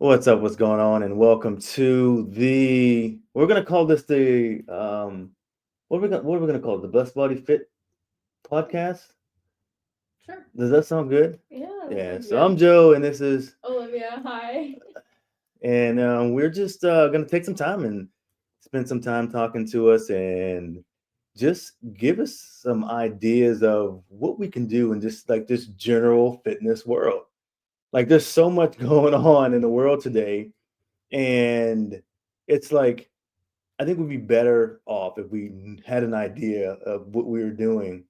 What's up? What's going on? And welcome to we're gonna call this what are we gonna call it? The BlessBody Fit podcast? Sure. Does that sound good? Yeah, that Yeah. sounds So I'm good. Joe, and this is, Olivia, hi. and we're just gonna take some time and spend some time talking to us, and just give us some ideas of what we can do in just like this general fitness world. Like, there's so much going on in the world today, and it's like I think we'd be better off if we had an idea of what we were doing,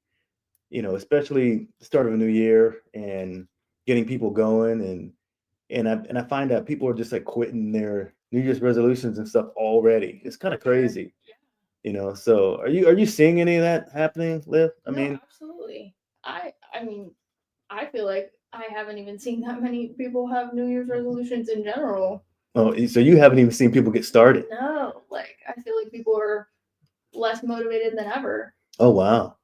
especially the start of a new year and getting people going, and I find that people are just like quitting their New Year's resolutions and stuff already. It's kind of For sure. crazy, So are you seeing any of that happening, Liv? I No, mean, absolutely. I mean, I feel like I haven't even seen that many people have New Year's resolutions in general. oh, so you haven't even seen people get started? No, like I feel like people are less motivated than ever. Oh wow.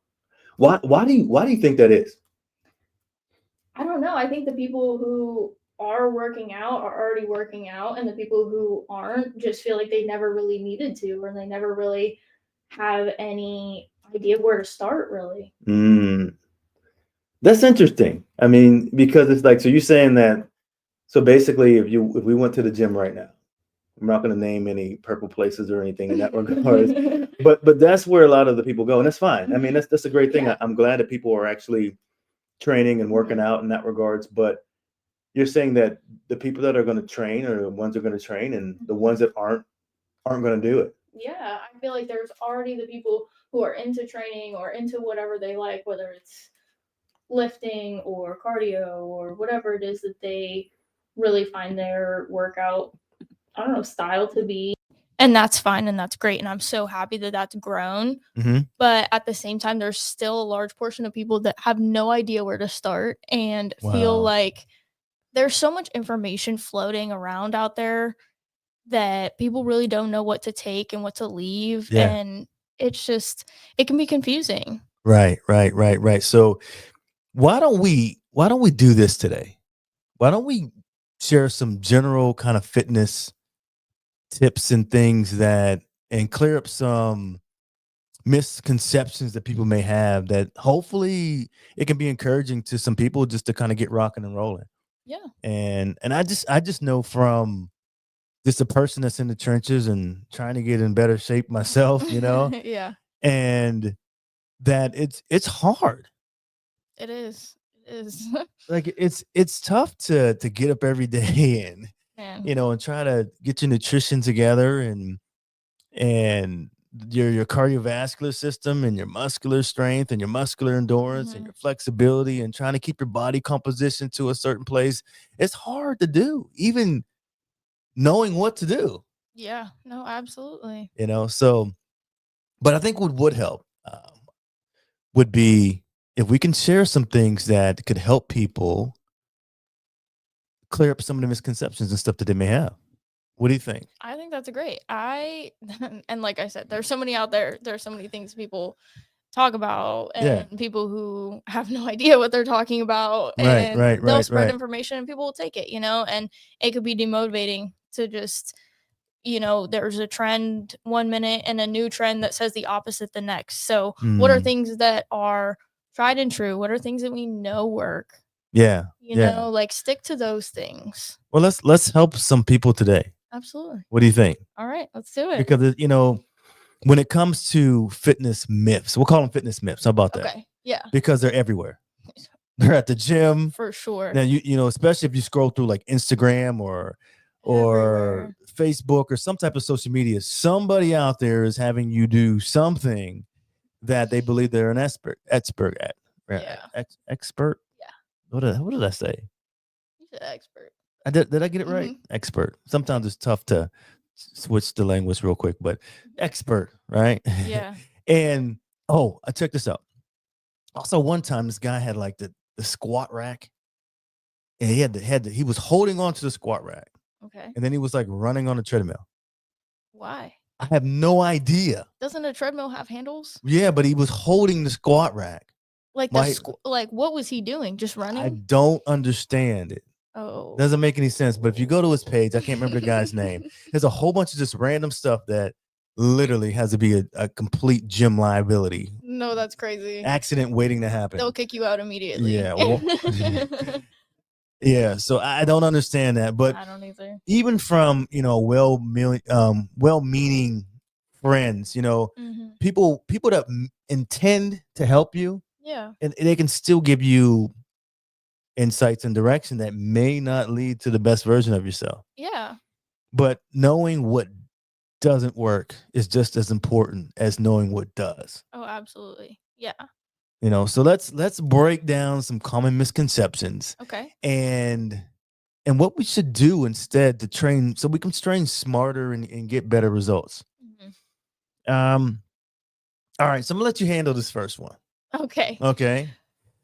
Why do you think that is? I don't know. I think the people who are working out are already working out, and the people who aren't just feel like they never really needed to, or they never really have any idea where to start, really. Mm, that's interesting. I mean, because it's like, so you're saying that, so basically if we went to the gym right now, I'm not going to name any purple places or anything in that regards, but that's where a lot of the people go, and that's fine. I mean, that's a great thing. Yeah. I'm glad that people are actually training and working Mhm. out in that regards. But you're saying that the people that are going to train are the ones that are going to train, and the Mhm. ones that aren't going to do it. Yeah, I feel like there's already the people who are into training or into whatever they like, whether it's lifting or cardio or whatever it is that they really find their workout, I don't know, style to be. And that's fine and that's great. And I'm so happy that that's grown. Mm-hmm. But at the same time, there's still a large portion of people that have no idea where to start and feel Wow. like there's so much information floating around out there that people really don't know what to take and what to leave. Yeah. And it's just, it can be confusing. Right. So why don't we do this today? Why don't we share some general kind of fitness tips and things that, and clear up some misconceptions that people may have, that hopefully it can be encouraging to some people just to kind of get rocking and rolling. Yeah. And I just know from just a person that's in the trenches and trying to get in better shape myself, Yeah, and that it's hard. it is. It is. Like, it's tough to get up every day and Man. and try to get your nutrition together, and your cardiovascular system and your muscular strength and your muscular endurance and Hmm. your flexibility, and trying to keep your body composition to a certain place. It's hard to do, even knowing what to do, Yeah, no, absolutely. so, but I think what would help, would be if we can share some things that could help people clear up some of the misconceptions and stuff that they may have. What do you think? I think that's a great. I and like I said, there's so many out there. There's so many things people talk about Yeah. and people who have no idea what they're talking about Right, and right, they'll right, spread right. information and people will take it, and it could be demotivating to just, there's a trend one minute and a new trend that says the opposite the next. So, what are Mm, things that are tried and true? What are things that we know work? yeah, yeah. Like stick to those things. Well, let's help some people today. Absolutely. What do you think? All right, let's do it. Because when it comes to fitness myths, we'll call them fitness myths. How about that? Okay. Yeah. Because they're everywhere. They're at the gym. For sure. Now especially if you scroll through like Instagram or Everywhere. Facebook or some type of social media, somebody out there is having you do something that they believe they're an expert at. Right? Yeah. Expert. Yeah. What did I say? He's an expert. Did I get it right? Mhm. Expert. Sometimes it's tough to switch the language real quick, but expert, right? Yeah. And I check this out. Also, one time this guy had like the squat rack, and he was holding on to the squat rack, Okay. and then he was like running on a treadmill. Why? I have no idea. Doesn't a treadmill have handles? Yeah, but he was holding the squat rack. Like My like what was he doing? Just I running? don't understand it. Oh. Doesn't make any sense. But if you go to his page, I can't remember the guy's name. There's a whole bunch of just random stuff that literally has to be a complete gym liability. No, that's crazy. Accident waiting to happen. They'll kick you out immediately. Yeah. Yeah. So I don't understand that. But I don't either. even from, well-meaning friends, people that intend to help you, Yeah. and they can still give you insights and direction that may not lead to the best version of yourself. Yeah. But knowing what doesn't work is just as important as knowing what does. Oh, absolutely. Yeah. So let's break down some common misconceptions. Okay. And what we should do instead to train so we can train smarter and get better results. Mm-hmm. All right, so I'm gonna let you handle this first one. Okay.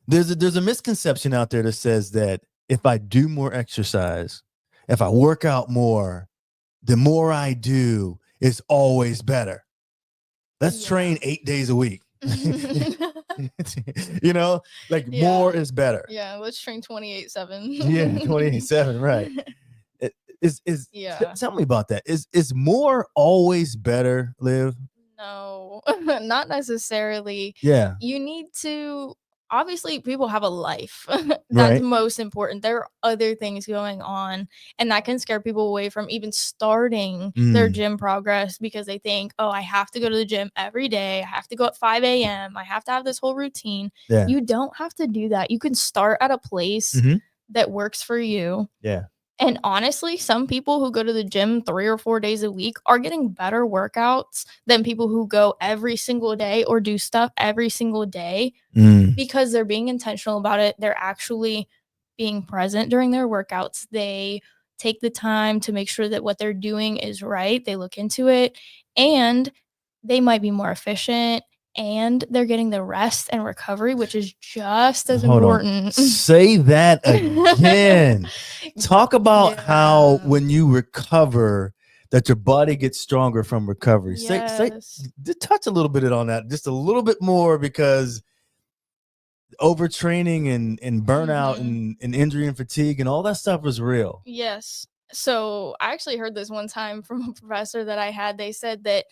There's a misconception out there that says that if I do more exercise, if I work out more, the more I do is always better. Let's train 8 days a week. More is better. Yeah, let's train 28/7. Yeah, 28/7, right. Tell me about that. Is more always better, Liv? No, not necessarily. Yeah. You need to, obviously, people have a life. That's Right. most important. There are other things going on, and that can scare people away from even starting their gym progress because they think, oh, I have to go to the gym every day. I have to go at 5 a.m. I have to have this whole routine. Yeah. You don't have to do that. You can start at a place that works for you. Yeah. And honestly, some people who go to the gym 3 or 4 days a week are getting better workouts than people who go every single day or do stuff every single day because they're being intentional about it. They're actually being present during their workouts. They take the time to make sure that what they're doing is right. They look into it, and they might be more efficient, and they're getting the rest and recovery, which is just as important. Say that again. Talk about how when you recover, that your body gets stronger from recovery. Yes. Touch a little bit on that, just a little bit more, because overtraining and burnout and injury and fatigue and all that stuff is real. Yes. So I actually heard this one time from a professor that I had. They said that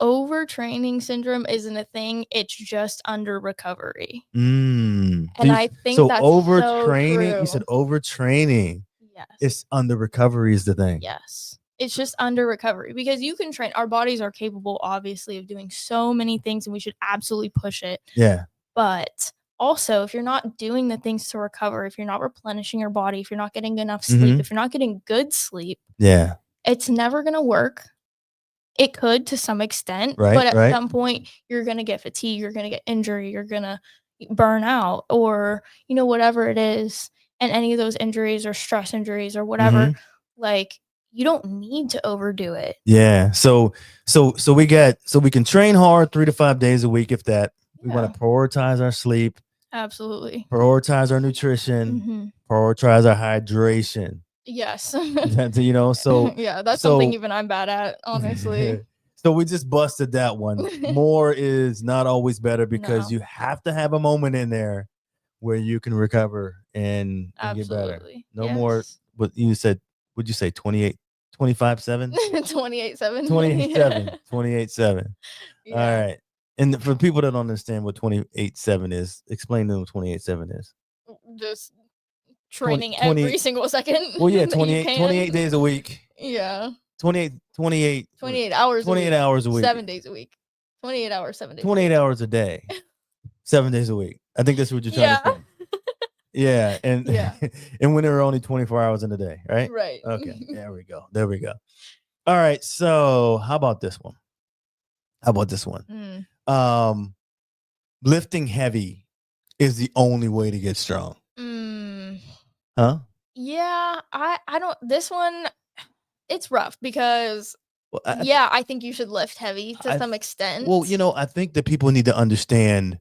overtraining syndrome isn't a thing. It's just under recovery. And I think that's overtraining. So true. You said overtraining. Yes. It's under recovery is the thing. Yes. It's just under recovery because you can train. Our bodies are capable, obviously, of doing so many things, and we should absolutely push it. Yeah. But also, if you're not doing the things to recover, if you're not replenishing your body, if you're not getting enough sleep, if you're not getting good sleep, it's never going to work. It could to some extent, but at some point, you're going to get fatigue, you're going to get injury, you're going to burn out, or, whatever it is. And any of those injuries or stress injuries or whatever, you don't need to overdo it. Yeah. So we can train hard 3 to 5 days a week if that. We want to prioritize our sleep. Absolutely. Prioritize our nutrition. Prioritize our hydration. Yes. So yeah, that's something even I'm bad at, honestly. So we just busted that one. More is not always better because you have to have a moment in there where you can recover and get better. No more. What you said? Would you say 28, 25/7? 28/7. 28/7. 28/7. Yeah. All right. And for people that don't understand what 28/7 is, explain to them what 28/7 is. Just training 20, every single second. Well, yeah, 28 days a week. Yeah. 28 hours 28 hours a week. 7 days a week. 28 hours, 7 days. 28 hours a day. 7 days a week. I think that's what you're trying to say. Yeah, and and when there are only 24 hours in a day, right? Right. Okay. There we go. All right. So how about this one? Lifting heavy is the only way to get strong. Huh? Yeah, I don't. This one, it's rough because I think you should lift heavy to some extent. Well, I think that people need to understand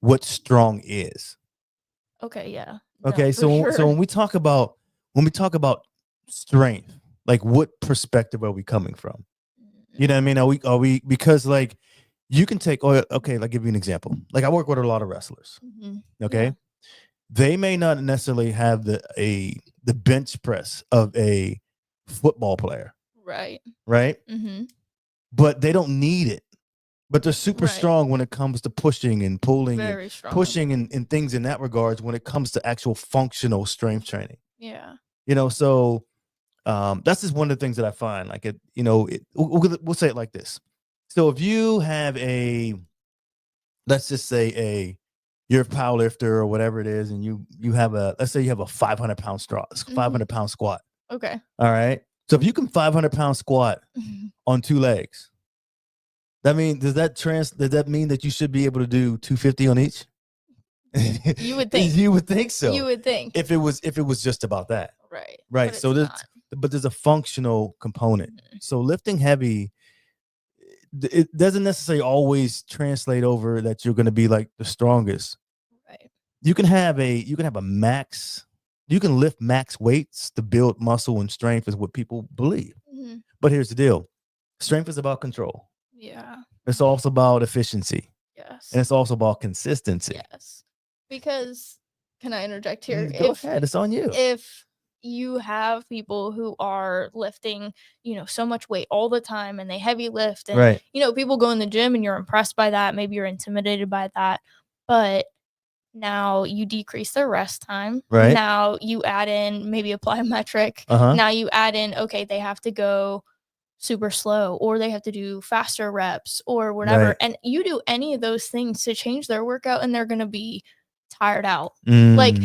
what strong is. Okay, yeah. Okay, so when we talk about strength, like what perspective are we coming from? You know what I mean? Are we because you can take I'll give you an example. Like I work with a lot of wrestlers. Okay. Yeah. they may not necessarily have the bench press of a football player, Right. right? Mm-hmm. But they don't need it. But they're super Right. strong when it comes to pushing and pulling and Very strong. pushing and things in that regards when it comes to actual functional strength training. Yeah. So that's just one of the things that I find. Like we'll say it like this. So if you have let's just say you're a power lifter or whatever it is, and you have let's say you have a 500-pound 500-pound squat. Okay. All right. So if you can 500-pound squat on 2 legs, does that mean that you should be able to do 250 on each? You would think. You would think so. You would think. If it was just about that. Right. Right. But So there's a functional component. Mm-hmm. So lifting heavy, it doesn't necessarily always translate over that you're going to be like the strongest. Right. You can have a max. You can lift max weights to build muscle and strength, is what people believe. Mm-hmm. But here's the deal: strength is about control. Yeah. It's also about efficiency. Yes. And it's also about consistency. Yes. Because, can I interject here? Go ahead. It's on you. If you have people who are lifting, so much weight all the time and they heavy lift and, Right. People go in the gym and you're impressed by that. Maybe you're intimidated by that. But now you decrease their rest time. Right. Now you add in maybe a plyometric. Uh-huh. Now you add in, okay, they have to go super slow or they have to do faster reps or whatever. Right. And you do any of those things to change their workout and they're going to be tired out. Mm. Like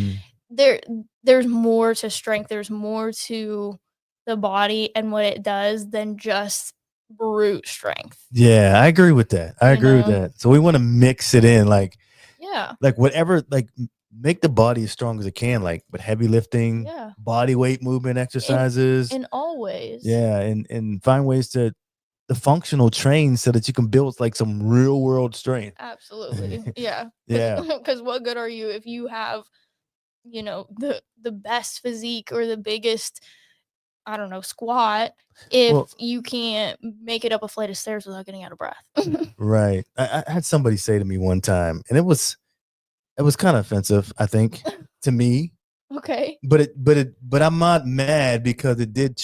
there's more to strength. There's more to the body and what it does than just brute strength. Yeah, I agree with that. I agree with that. So we want to mix it in, like whatever, like make the body as strong as it can, like with heavy lifting, body weight movement exercises, in all ways. Yeah, and find ways to the functional train so that you can build like some real world strength. Absolutely. Yeah. Yeah. Because what good are you if you have, the best physique or the biggest, I don't know, squat if you can't make it up a flight of stairs without getting out of breath. Right. I had somebody say to me one time, and it was kind of offensive, I think, to me. Okay. But I'm not mad because it did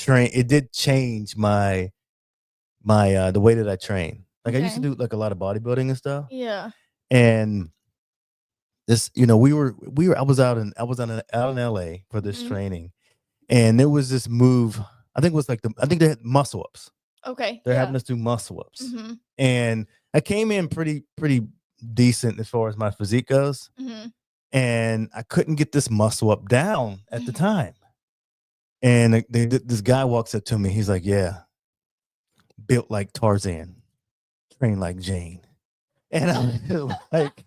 change my the way that I train. Like I used to do like a lot of bodybuilding and stuff. Yeah. And this, I was out in LA for this training, and there was this move. I think they had muscle ups. Okay. They're having us do muscle ups, and I came in pretty decent as far as my physique goes, and I couldn't get this muscle up down at the time. And this guy walks up to me. He's like, "Yeah, built like Tarzan, trained like Jane," and I was like.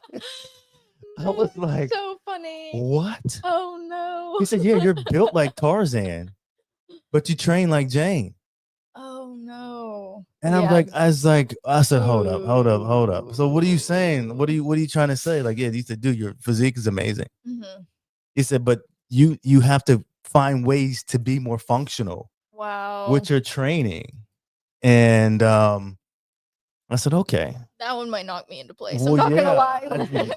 I was like, so funny. What? Oh no. He said, "Yeah, you're built like Tarzan, but you train like Jane." Oh no. And I said, hold up. So what are you saying? What are you trying to say? Like, yeah, he said, "Dude, your physique is amazing." He said, "But you have to find ways to be more functional with your training." And I said, "Okay." That one might knock me into place. I'm not gonna lie.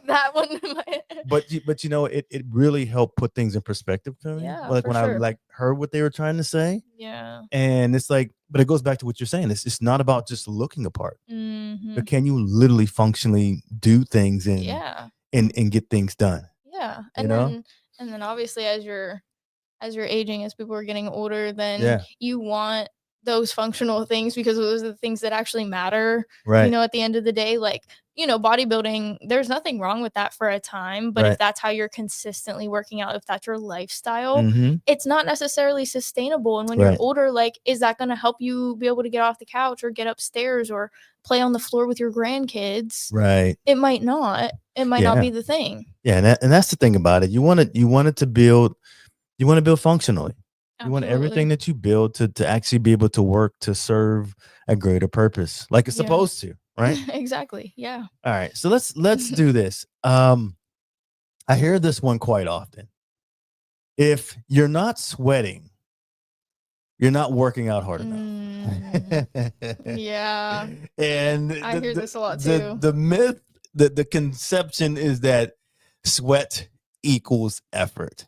That one might. But it really helped put things in perspective for me. Yeah, like when I heard what they were trying to say. Yeah. And it's like, but it goes back to what you're saying. It's not about just looking apart. But can you literally functionally do things and get things done? Yeah. And then obviously as you're aging, as people are getting older, then you want those functional things because those are the things that actually matter. Right. At the end of the day, like, bodybuilding, there's nothing wrong with that for a time, but if that's how you're consistently working out, if that's your lifestyle, it's not necessarily sustainable. And when you're older, like, is that going to help you be able to get off the couch or get upstairs or play on the floor with your grandkids? Right. It might not. It might not be the thing. Yeah, and that's the thing about it. You want to build functionally. Absolutely. You want everything that you build to actually be able to work to serve a greater purpose, like it's supposed to, right? Exactly. Yeah. All right. So let's do this. I hear this one quite often. If you're not sweating, you're not working out hard enough. Yeah. And I hear this a lot too. The myth, the conception is that sweat equals effort.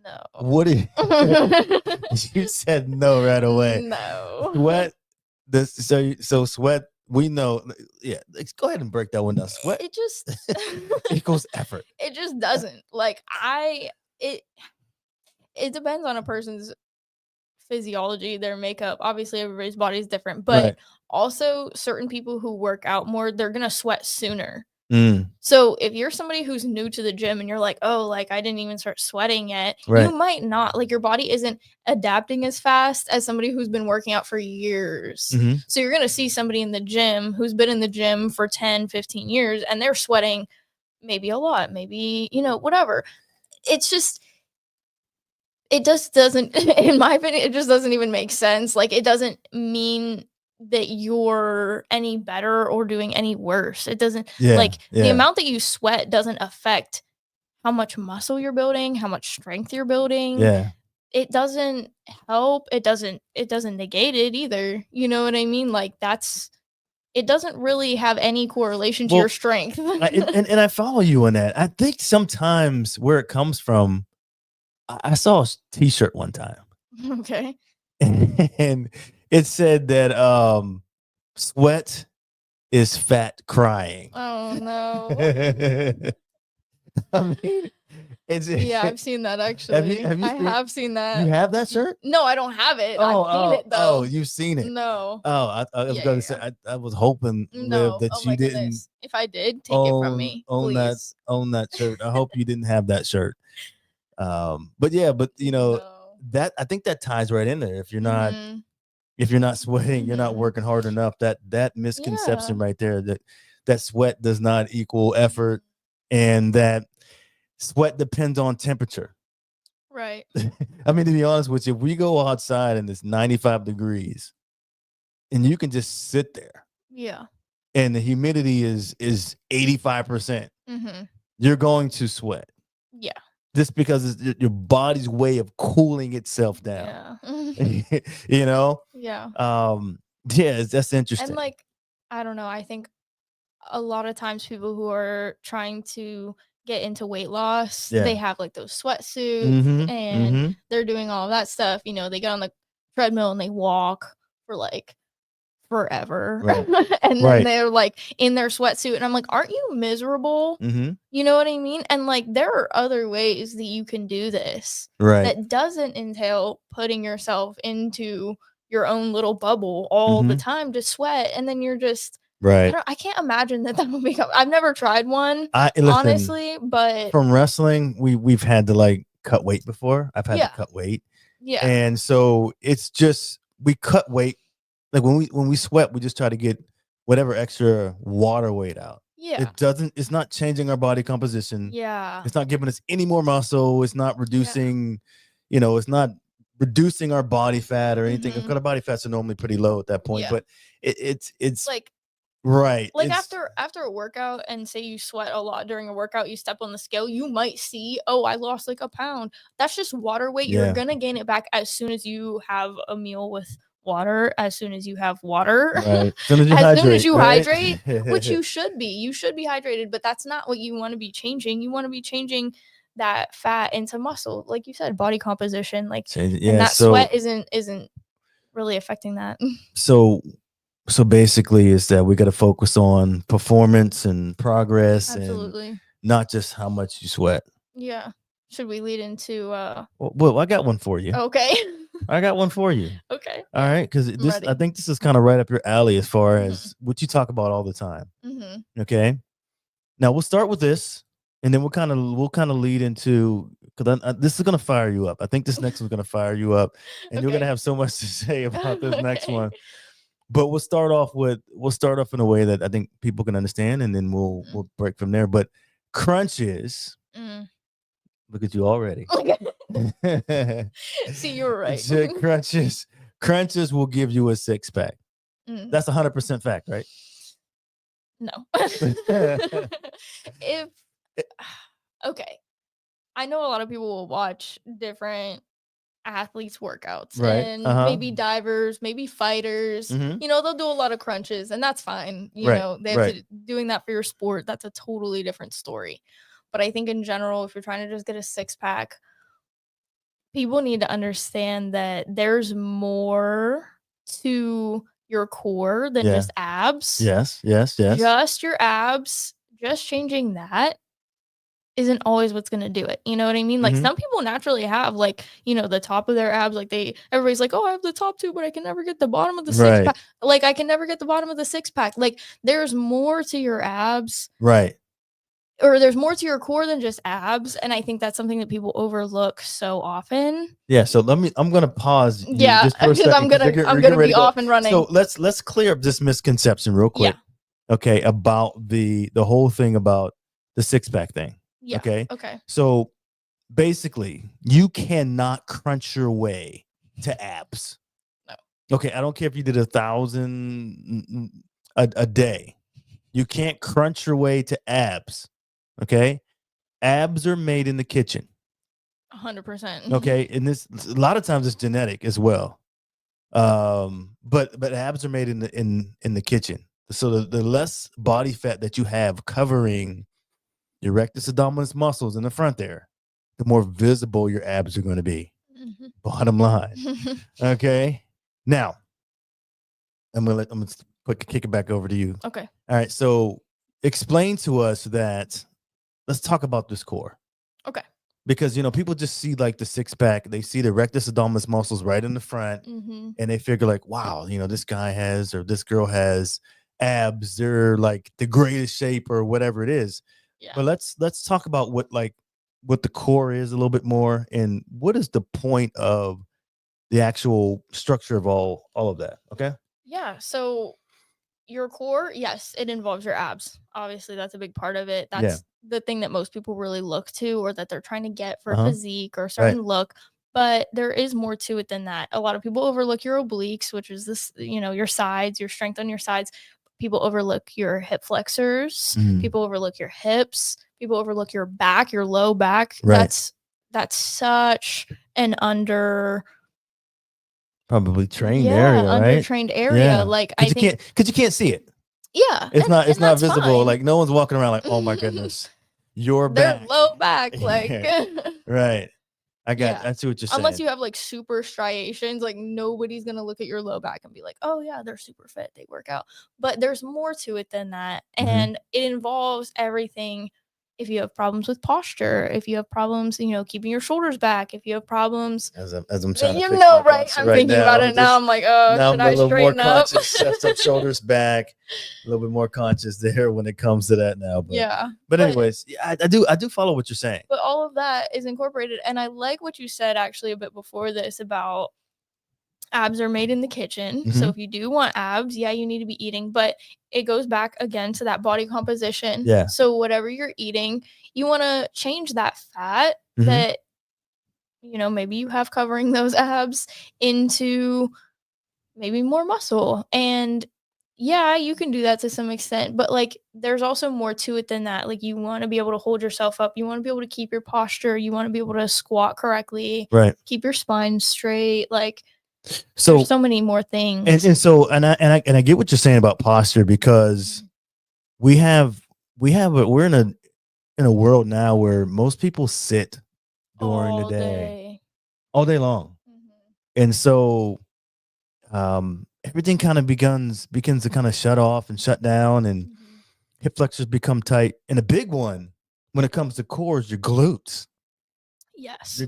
No. What is you said no right away. No. Sweat. So sweat. We know. Yeah. Let's go ahead and break that one down. Sweat It just equals effort. it just doesn't. Like it depends on a person's physiology, their makeup. Obviously everybody's body is different, but Right. also certain people who work out more, they're going to sweat sooner. Mm, So if you're somebody who's new to the gym and you're like, oh, like I didn't even start sweating yet, right. you might not, like your body isn't adapting as fast as somebody who's been working out for years. hmm So you're going to see somebody in the gym who's been in the gym for 10, 15 years and they're sweating maybe a lot, maybe, whatever. It's just, it just doesn't, in my opinion, it just doesn't even make sense. Like, it doesn't mean that you're any better or doing any worse. It doesn't, Yeah. like, the Yeah. amount that you sweat doesn't affect how much muscle you're building, how much strength you're building. Yeah. It doesn't help. It doesn't negate it either. You know what I mean? Like, it doesn't really have any correlation to Well, your strength. and I follow you on that. I think sometimes where it comes from, I saw a T-shirt one time, Okay. and it said that sweat is fat crying. Oh no. I mean, it's Yeah, I've seen that actually. have you I have seen that. you have that shirt? No, I don't have it. I've seen it though. Oh, you've seen it. No. Oh, I was Yeah, going yeah, to say I was hoping, Liv, No. that Oh you my didn't goodness. If I did, take it from me, own please. that shirt. I hope you didn't have that shirt. But yeah, No. that I think that ties right in there. If you're not sweating, you're not Mhm. working hard enough. That misconception Yeah. right there, that sweat does not equal effort, and that sweat depends on temperature. Right. I mean, to be honest with you, if we go outside and it's 95 degrees and you can just sit there Yeah. and the humidity is 85%, Mhm. you're going to sweat Yeah. just because it's your body's way of cooling itself down. Yeah. You know? Yeah. Yeah, that's interesting. And like, I don't know, I think a lot of times people who are trying to get into weight loss, Yeah. they have like those sweatsuits and they're doing all of that stuff. They get on the treadmill and they walk for like forever. Right. And then Right. they're like in their sweatsuit. And I'm like, aren't you miserable? You know what I mean? And like, there are other ways that you can do this Right. that doesn't entail putting yourself into your own little bubble all the time to sweat. And then you're just, Right. I can't imagine that would become. I've never tried one, Listen, honestly, but from wrestling, we've had to like cut weight before. I've had Yeah. to cut weight, yeah, and so it's just we cut weight. Like when we sweat, we just try to get whatever extra water weight out. yeah, It's not changing our body composition. yeah, It's not giving us any more muscle. It's not reducing, it's not reducing our body fat or anything. Because our body fats are normally pretty low at that point. Yeah. But it's like right. like it's, after a workout, and say you sweat a lot during a workout, you step on the scale, you might see, oh, I lost like a pound. That's just water weight. Yeah. You're gonna gain it back as soon as you have a meal with water, as soon as you have water, right. As soon as you as hydrate, soon as you right? hydrate, which you should be. You should be hydrated, but that's not what you want to be changing. You want to be changing that fat into muscle, like you said, body composition. Like, Change it. and Yeah. that So sweat isn't really affecting that. so basically, is that we got to focus on performance and progress, and Absolutely. not just how much you sweat. Yeah. Should we lead into Well, I got one for you. Okay. I got one for you. Okay. All right, because I ready. think this is kind of right up your alley as far Mhm. as what you talk about all the time. Mm-hmm. Okay. Now we'll start with this, and then we'll kind of lead into, because this is gonna fire you up. I think this next one's gonna fire you up, and you're gonna Okay. have so much to say about this next Okay. one. But we'll start off in a way that I think people can understand, and then we'll break from there. But crunches, Mm. look at you already. See, you were right. So crunches will give you a six pack. Mm. That's 100% fact, right? No. If okay, I know a lot of people will watch different athletes workouts, Right. and Uh-huh. maybe divers, maybe fighters. Mhm. They'll do a lot of crunches, and that's fine. Right, They have right. to doing that for your sport. That's a totally different story. But I think in general, if you're trying to just get a six pack, people need to understand that there's more to your core than Yeah. just abs. Yes. Just your abs, just changing that isn't always what's gonna do it. You know what I mean? Like, Mhm. some people naturally have, like, you know, the top of their abs, like, everybody's like, "Oh, I have the top 2, but I can never get the bottom of the six Right. pack." Like, I can never get the bottom of the six pack. Like, there's more to your abs, Right. or there's more to your core than just abs, and I think that's something that people overlook so often. Yeah. So I'm gonna pause you Yeah, just for a 'cause second I'm because gonna you're I'm getting gonna ready be to go. off and running. So let's clear up this misconception real quick. Okay, about the whole thing about the six pack thing. Yeah. Okay. Okay. So basically, you cannot crunch your way to abs. No. Okay, I don't care if you did 1,000 a day. You can't crunch your way to abs. Okay, abs are made in the kitchen. 100%. Okay, and this a lot of times it's genetic as well. But abs are made in the kitchen. So the less body fat that you have covering your rectus abdominis muscles in the front there, the more visible your abs are going to be. Mhm. Bottom line. Okay. Now, I'm gonna kick it back over to you. Okay. All right. So explain to us that. Let's talk about this core. Okay. Because people just see like the six pack, they see the rectus abdominis muscles right in the front, Mhm. and they figure like, wow, this guy has or this girl has abs. They're like the greatest shape or whatever it is. Yeah. But let's talk about what the core is a little bit more, and what is the point of the actual structure of all of that. Okay. Yeah. So your core, yes, it involves your abs. Obviously, that's a big part of it. Yeah. That's the thing that most people really look to, or that they're trying to get for Uh-huh. physique or a certain look. But there is more to it than that. A lot of people overlook your obliques, which is this, your sides, your strength on your sides. People overlook your hip flexors. Mhm. People overlook your hips. People overlook your back, your low back. Right. That's such an Probably trained area, right? undertrained area. Yeah. Like, I think, Because you can't see it. yeah, It's not and not that's visible. fine. Like no one's walking around like, oh my goodness, your They're back. low back, like, Yeah. Right. yeah. I see what you're Unless saying. you have like super striations, like nobody's gonna look at your low back and be like, "Oh yeah, they're super fit, they work out." But there's more to it than that, Mhm. and it involves everything. If you have problems with posture, if you have problems, keeping your shoulders back, if you have problems, As I'm trying to you fix know, my right? posture I'm right thinking now. about it now. I'm like, oh, Now should I'm a I little more straighten up? conscious. Chest up, shoulders back. A little bit more conscious there when it comes to that now. But Yeah. but anyways, yeah, I do follow what you're saying. But all of that is incorporated, and I like what you said actually a bit before this about abs are made in the kitchen. So Mhm. if you do want abs, yeah, you need to be eating, but it goes back again to that body composition. Yeah. So whatever you're eating, you want to change that fat Mhm. that maybe you have covering those abs into maybe more muscle. And yeah, you can do that to some extent, but like there's also more to it than that. Like, you want to be able to hold yourself up, you want to be able to keep your posture, you want to be able to squat correctly, Right. keep your spine straight. Like, So there's so many more things. and I get what you're saying about posture, because we're in a world now where most people sit during the day all day long. Mhm. And so everything kind of begins to kind of shut off and shut down, and Mhm. hip flexors become tight. And a big one when it comes to core is your glutes. Yes. Your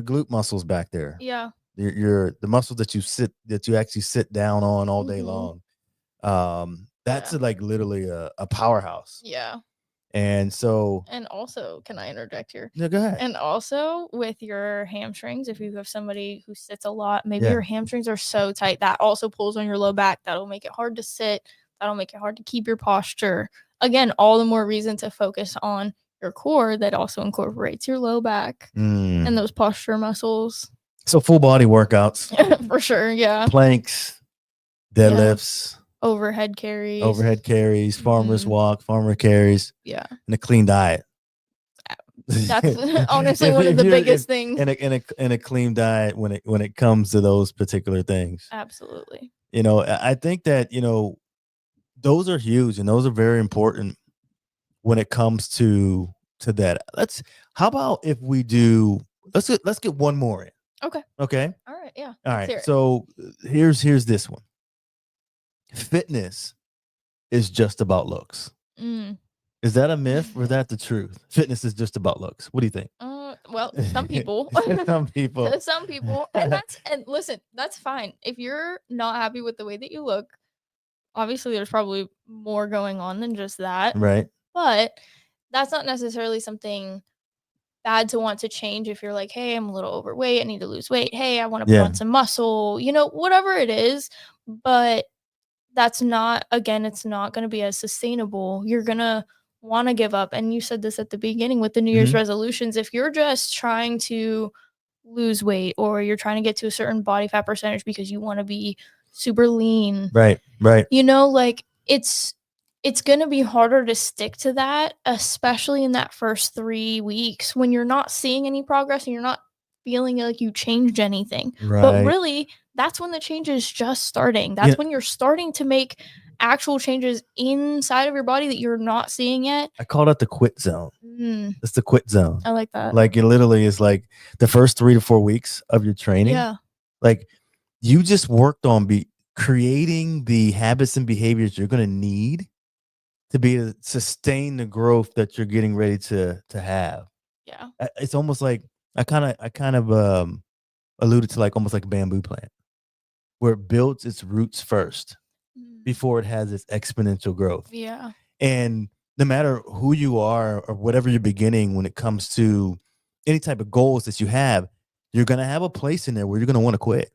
glute muscles back there. Yeah. The muscles that you actually sit down on all day Mhm. long. That's like literally a powerhouse. Yeah. And so And also, can I interject here? yeah, go ahead. And also with your hamstrings, if you have somebody who sits a lot, maybe Yeah. your hamstrings are so tight that also pulls on your low back. That'll make it hard to sit. That'll make it hard to keep your posture. Again, all the more reason to focus on your core that also incorporates your low back and those posture muscles. So full body workouts, For sure. Yeah. planks, deadlifts, Overhead carries. farmer's Mhm. walk, farmer carries, Yeah. and a clean diet. That's honestly one of the biggest things. And a clean diet when it comes to those particular things. Absolutely. I think that those are huge, and those are very important when it comes to to that. How about if we do, let's get one more in. Okay. Okay. All right. Yeah. All let's hear right. it. So here's this one. Fitness is just about looks. Mm. Is that a myth or is that the truth? Fitness is just about looks. What do you think? Well, some people. Some people. To some people. And listen, that's fine. If you're not happy with the way that you look, obviously there's probably more going on than just that. Right. But that's not necessarily something bad to want to change if you're like, hey, I'm a little overweight, I need to lose weight. Hey, I want to put Yeah. on some muscle, whatever it is. But that's not, again, it's not going to be as sustainable. You're going to want to give up. And you said this at the beginning with the New Year's Mhm. resolutions. If you're just trying to lose weight or you're trying to get to a certain body fat percentage because you want to be super lean, Right. Right. like it's going to be harder to stick to that, especially in that first 3 weeks when you're not seeing any progress and you're not feeling like you changed anything. But Right. really, that's when the change is just starting. Yeah. That's when you're starting to make actual changes inside of your body that you're not seeing yet. I call that the quit zone. Mm, It's the quit zone. I like that. Like it literally is like the first 3 to 4 weeks of your training. Yeah. Like you just worked on creating the habits and behaviors you're going to need to be able to sustain the growth that you're getting ready to have. Yeah. It's almost like I kind of alluded to like almost like a bamboo plant where it builds its roots first before it has its exponential growth. Yeah. And no matter who you are or whatever you're beginning when it comes to any type of goals that you have, you're going to have a place in there where you're going to want to quit.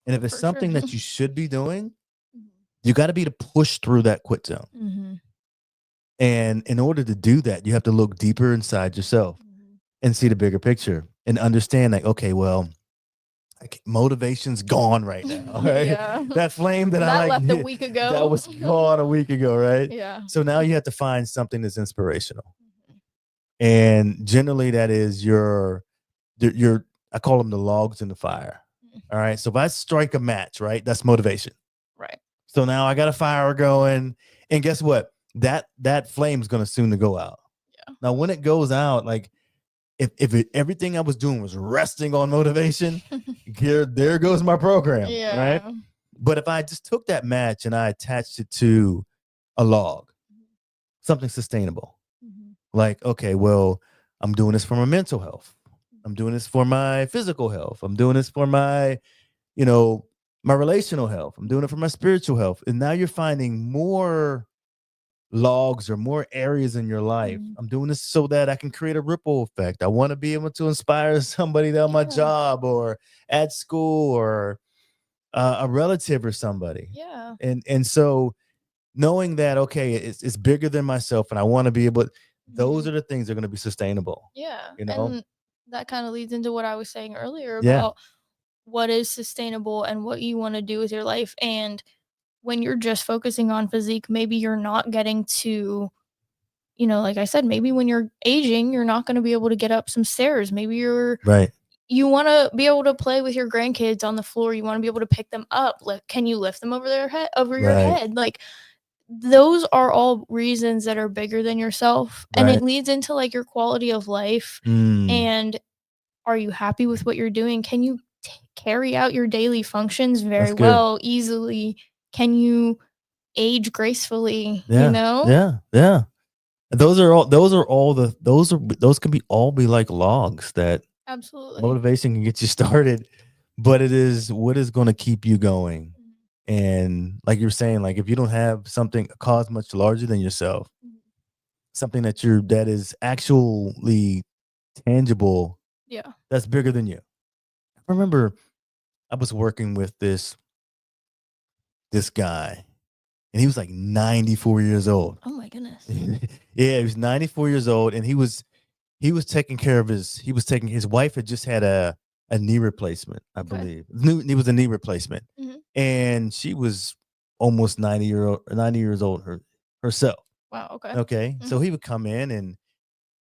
And if it's For something sure. that you should be doing, you got to be to push through that quit zone. Mm-hmm. And in order to do that, you have to look deeper inside yourself and see the bigger picture and understand like, okay, well, motivation's gone right now. Right? Yeah. That flame that I left a week ago. that was gone a week ago, right? Yeah. So now you have to find something that's inspirational. And generally that is your I call them the logs in the fire. All right. So if I strike a match, right, that's motivation. Right. So now I got a fire going. And guess what? That flame's gonna soon to go out. Yeah. Now when it goes out, like if everything I was doing was resting on motivation, there goes my program. Yeah. Right. But if I just took that match and I attached it to a log, something sustainable, like, okay, well, I'm doing this for my mental health. I'm doing this for my physical health. I'm doing this for my, my relational health. I'm doing it for my spiritual health. And now you're finding more logs or more areas in your life. I'm doing this so that I can create a ripple effect. I want to be able to inspire somebody on my job or at school or a relative or somebody. Yeah. And so knowing that, okay, it's bigger than myself and I want to be able, those are the things that are going to be sustainable. Yeah. You know? And that kind of leads into what I was saying earlier Yeah. about what is sustainable and what you want to do with your life. And when you're just focusing on physique, maybe you're not getting to, like I said, maybe when you're aging, you're not going to be able to get up some stairs. Maybe Right. you want to be able to play with your grandkids on the floor. You want to be able to pick them up. Like, can you lift them over your Right. head? Like, those are all reasons that are bigger than yourself. And Right. it leads into like your quality of life. Mm. And are you happy with what you're doing? Can you carry out your daily functions very That's good. well, easily? Can you age gracefully? Yeah. Those can all be like logs that Absolutely. motivation can get you started, but it is what is going to keep you going. And like you're saying, like if you don't have something, a cause much larger than yourself, something that is actually tangible, Yeah. that's bigger than you. I remember I was working with this guy, and he was like 94 years old. Oh my goodness. Yeah, he was 94 years old, and he was taking care of his wife had just had a knee replacement, I believe. It was a knee replacement. And she was almost 90 years old herself. Wow. Okay. Okay. So he would come in and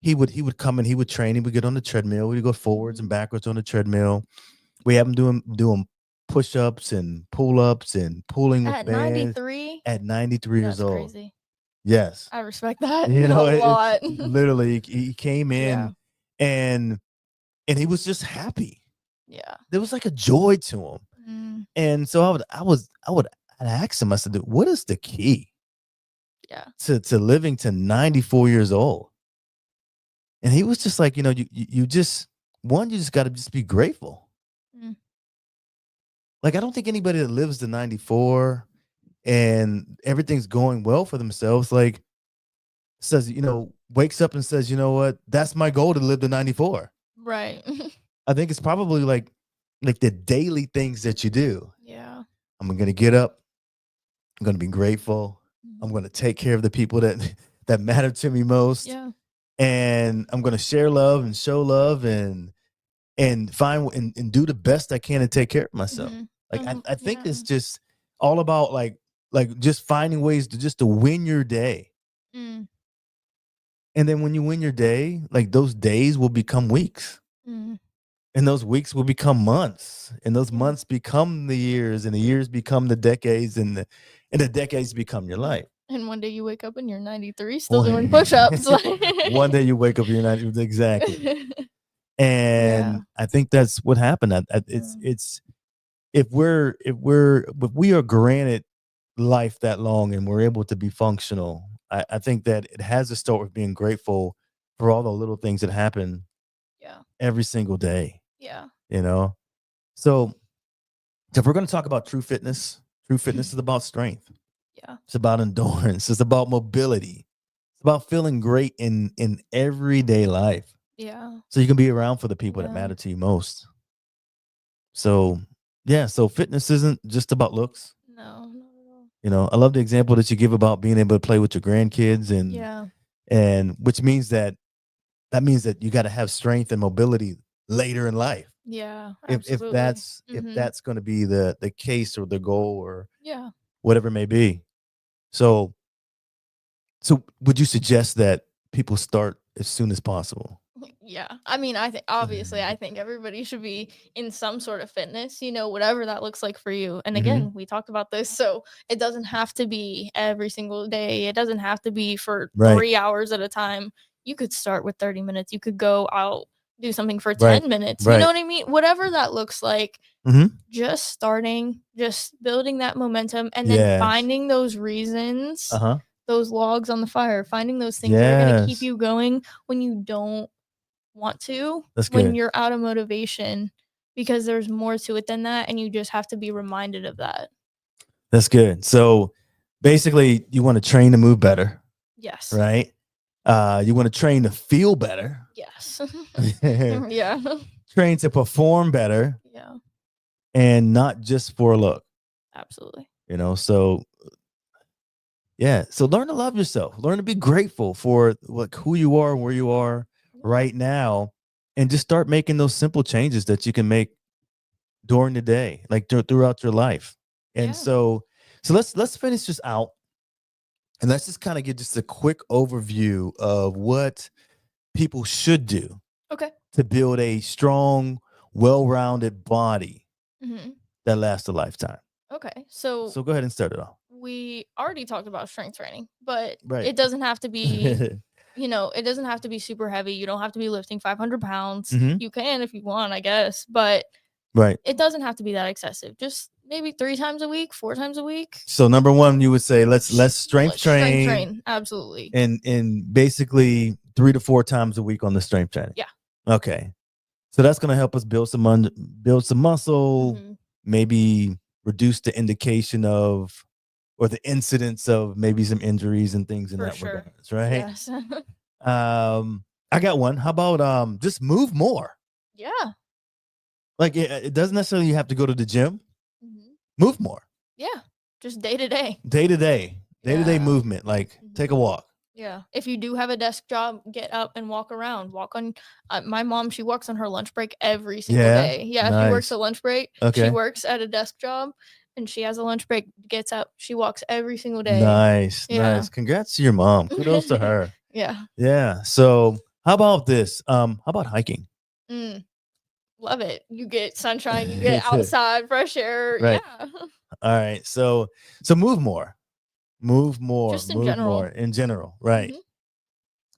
he would come and he would train. He would get on the treadmill. We'd go forwards and backwards on the treadmill. We have him doing push-ups and pull-ups and pulling with At bands 93? at 93 years That's old. crazy. Yes. I respect that You know, a lot. literally he came Yeah. in and he was just happy. Yeah. There was like a joy to him. Mm, And so I'd ask him, I said, what is the key yeah. to living to 94 years old? And he was just like, you just you just got to just be grateful. Mm. Like, I don't think anybody that lives to 94 and everything's going well for themselves, like says, wakes up and says, you know what, that's my goal, to live to 94. Right. I think it's probably like the daily things that you do. Yeah. I'm going to get up. I'm going to be grateful. I'm Mhm. going to take care of the people that matter to me most. Yeah. And I'm going to share love and show love and find and do the best I can to take care of myself. Mhm. Like, I think Yeah. it's just all about like just finding ways to win your day. Mm. And then when you win your day, like those days will become weeks. Mm. And those weeks will become months, and those Yeah. months become the years, and the years become the decades, and the decades become your life. And one day you wake up and you're 93 still doing push-ups. One day you wake up, you're not exactly. And Yeah. I think that's what happened. It's if we are granted life that long and we're able to be functional, I think that it has to start with being grateful for all the little things that happen Yeah. every single day. Yeah. So if we're going to talk about true fitness is about strength. Yeah. It's about endurance. It's about mobility. It's about feeling great in everyday life. Yeah. So you can be around for the people that Yeah. matter to you most. So yeah, so fitness isn't just about looks. No, not at all. I love the example that you give about being able to play with your grandkids Yeah. and which means that means that you got to have strength and mobility later in life. Yeah. If Absolutely. that's going to be the case or the goal or Yeah. whatever it may be. So would you suggest that people start as soon as possible? Yeah. I mean, I think obviously I think everybody should be in some sort of fitness, whatever that looks like for you. And again, we talked about this, so it doesn't have to be every single day. It doesn't have to be for Right. 3 hours at a time. You could start with 30 minutes. You could go out, do something for Right. 10 minutes. You Right. know what I mean? Whatever that looks like. Mhm. Just starting, just building that momentum and then Yes. finding those reasons, Uh-huh. those logs on the fire, finding those things that are going to keep Yes. you going when you don't want to, That's when good. you're out of motivation, because there's more to it than that and you just have to be reminded of that. That's good. So basically you want to train to move better, Yes. right? You want to train to feel better. Yes. Yeah. Train to perform better Yeah. and not just for a look. Absolutely. So yeah, so learn to love yourself. Learn to be grateful for like who you are and where you are right now, and just start making those simple changes that you can make during the day, like throughout your life. And Yeah. so let's finish this out, and let's just kind of get just a quick overview of what people should do Okay. to build a strong, well-rounded body Hmm. that lasts a lifetime. Okay. So So go ahead and start it off. we already talked about strength training, but Right. it doesn't have to be it doesn't have to be super heavy. You don't have to be lifting 500 pounds. Mhm. You can if you want, I guess, but Right. it doesn't have to be that excessive. Just maybe 3 times a week, 4 times a week. So number one, you would say let's strength Strength train, train, absolutely. and basically 3 to 4 times a week on the strength training. Yeah. Okay. So that's going to help us build some muscle, Mhm. maybe reduce the indication of or the incidence of maybe some injuries and things in For that sure. regards, right? Yes. I got one. How about just move more? Yeah. Like it doesn't necessarily have to go to the gym. Mhm. Move more. Yeah. Just day to day. Day to day Yeah. movement. Like take a walk. Yeah. If you do have a desk job, get up and walk around. Walk on. My mom, she walks on her lunch break every single Yeah? day. Yeah, she works Nice. a lunch break. She Okay. works at a desk job, and she has a lunch break. Gets up. She walks every single day. Nice. Yeah. Nice. Congrats to your mom. Kudos to her. Yeah. Yeah. So how about this? How about hiking? Love it. You get sunshine. You get outside, fresh air. Right. Yeah. All right. So move more. Move more. Just in Move general. more in general. Right. Mhm.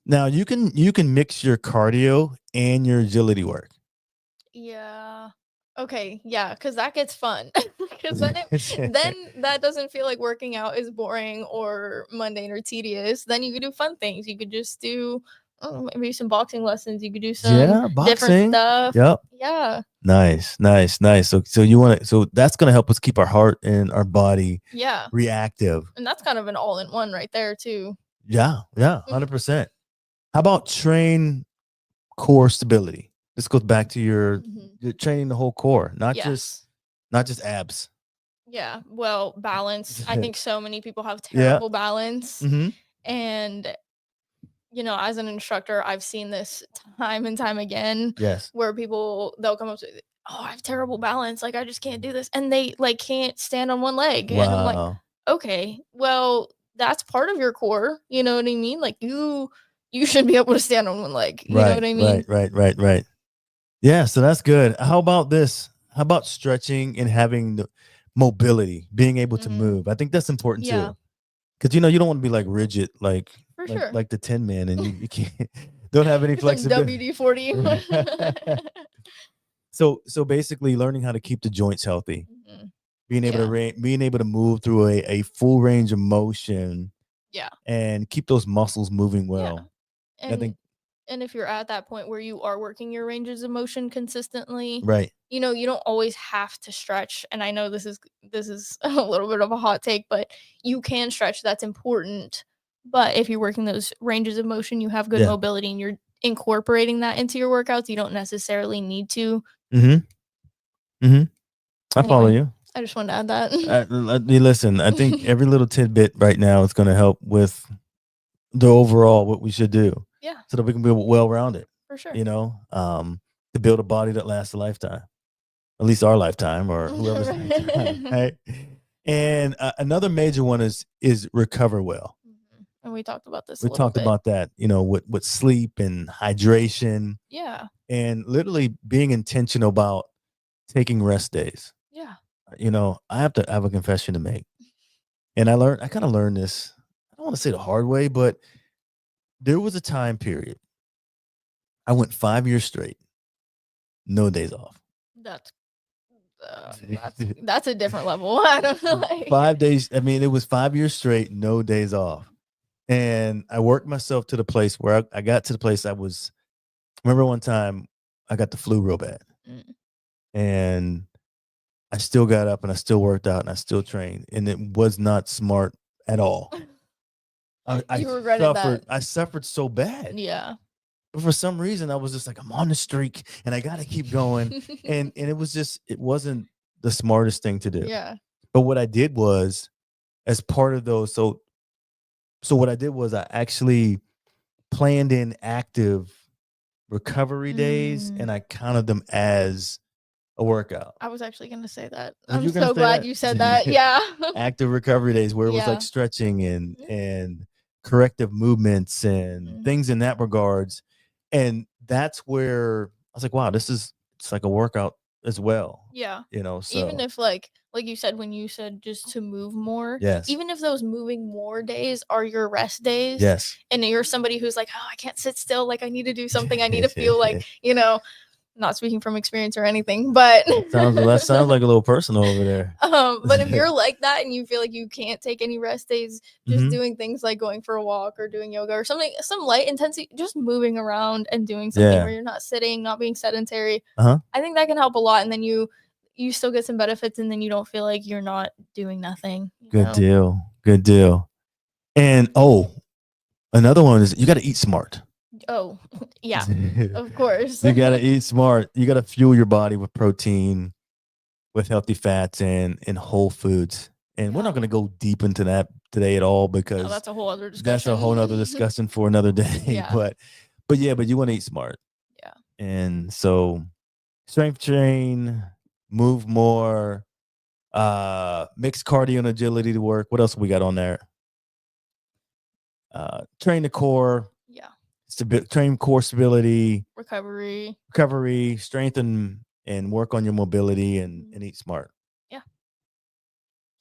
Now you can mix your cardio and your agility work. Yeah. Okay, yeah, because that gets fun. Because then that doesn't feel like working out is boring or mundane or tedious. Then you could do fun things. You could just do maybe some boxing lessons. You could do some Yeah, different boxing. stuff. Yep. Yeah. Nice. So you want to, so that's going to help us keep our heart and our body Yeah. reactive. And that's kind of an all-in-one right there too. Yeah, 100%. How about train core stability? This goes back to your training the whole core, not just abs. Yeah. Well, balance. I think so many people have Yeah. terrible balance. Mm-hmm. And as an instructor, I've seen this time and time again. Yes. Where they'll come up to, oh, I have terrible balance. Like, I just can't do this. And they like can't stand on one leg. And I'm like, Wow. okay, well, that's part of your core. You know what I mean? Like you should be able to stand on one leg. You know what I mean? Right. Yeah, so that's good. How about this? How about stretching and having the mobility, being able to move? I think that's important Yeah. too. Because you don't want to be like rigid, like For sure. like the Tin Man, and you can't don't have any Some flexibility. WD-40. So basically, learning how to keep the joints healthy, being able to move through a full range of motion, and keep those muscles moving well. And I think, and if you're at that point where you are working your ranges of motion consistently, right? you don't always have to stretch. And I know this is a little bit of a hot take, but you can stretch. That's important. But if you're working those ranges of motion, you have good mobility and you're incorporating that into your workouts. You don't necessarily need to. I follow you. I just wanted to add that. Listen, I think every little tidbit right now is going to help with the overall what we should do. Yeah. So that we can be well-rounded. For sure. To build a body that lasts a lifetime, at least our lifetime or whoever's lifetime, right? And another major one is recover well. And we talked about this. We talked about that, with sleep and hydration. Yeah. And literally being intentional about taking rest days. Yeah. I have to have a confession to make. And I kind of learned this. I don't want to say the hard way, but there was a time period. I went 5 years straight, no days off. That's a different level. I don't know. 5 days. I mean, it was 5 years straight, no days off. And I worked myself to the place where I got to the place remember one time I got the flu real bad. And I still got up and I still worked out and I still trained. And it was not smart at all. You regretted that. I suffered so bad. Yeah. But for some reason, I was just like, I'm on the streak and I got to keep going. and it wasn't the smartest thing to do. Yeah. But what I did was, as part of those, so what I did was I actually planned in active recovery days and I counted them as a workout. I was actually going to say that. Oh, I'm so glad you said that. Yeah. Active recovery days where it was like stretching and corrective movements and things in that regards. And that's where I was like, wow, it's like a workout as well. Yeah. So even if like you said, when you said just to move more, even if those moving more days are your rest days, and you're somebody who's like, oh, I can't sit still, like I need to do something, I need to feel like, not speaking from experience or anything, but that sounds like a little personal over there. But if you're like that and you feel like you can't take any rest days, just doing things like going for a walk or doing yoga or something, some light intensity, just moving around and doing something where you're not sitting, not being sedentary, I think that can help a lot. And then you still get some benefits, and then you don't feel like you're not doing nothing. Good deal. And another one is you got to eat smart. Oh, yeah, of course. You got to eat smart. You got to fuel your body with protein, with healthy fats and whole foods. And we're not going to go deep into that today at all because that's a whole other discussion. That's a whole other discussion for another day. But you want to eat smart. Yeah. And so strength train, move more, mix cardio and agility to work. What else we got on there? Train the core. Yeah. Train core stability. Recovery, strengthen and work on your mobility and eat smart. Yeah.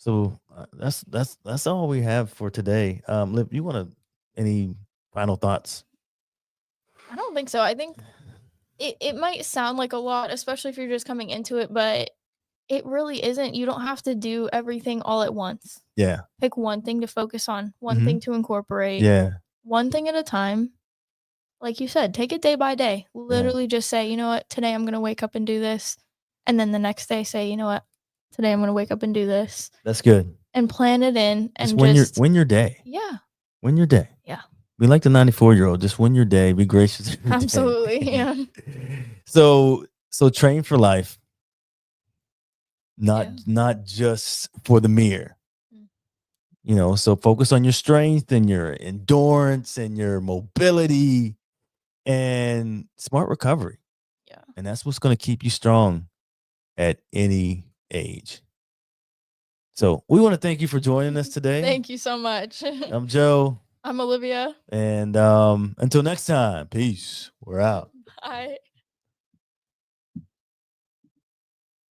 So that's all we have for today. Liv, you want to any final thoughts? I don't think so. I think it might sound like a lot, especially if you're just coming into it, but it really isn't. You don't have to do everything all at once. Yeah. Pick one thing to focus on, one Mhm. thing to incorporate, Yeah. one thing at a time. Like you said, take it day by day. Literally just say, you know what, today I'm going to wake up and do this. And then the next day say, you know what, today I'm going to wake up and do this. That's good. And plan it in and Just win your day. Yeah. Win your day. Yeah. Be like the 94-year-old. Just win your day. Be gracious. every day. Absolutely. Yeah. So train for life. Not just for the mirror. You know, so focus on your strength and your endurance and your mobility and smart recovery. Yeah. And that's what's going to keep you strong at any age. So we want to thank you for joining us today. Thank you so much. I'm Joe. I'm Olivia. And until next time, peace. We're out. Bye.